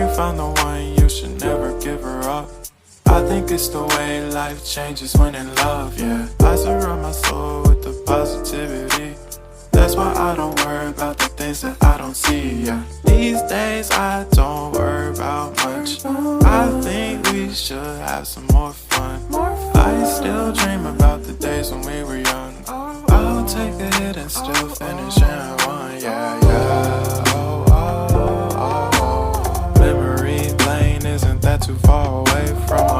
ain't found the one, you should never give her up. I think it's the way life changes when in love, yeah. I surround my soul with the positivity. That's why I don't worry about the things that I don't see, yeah. These days I don't worry about much. I think we should have some more fun. I still dream about the days when we were young. I'll take a hit and still finish in one, yeah, yeah. Oh, oh, oh, oh. Memory lane, isn't that too far away from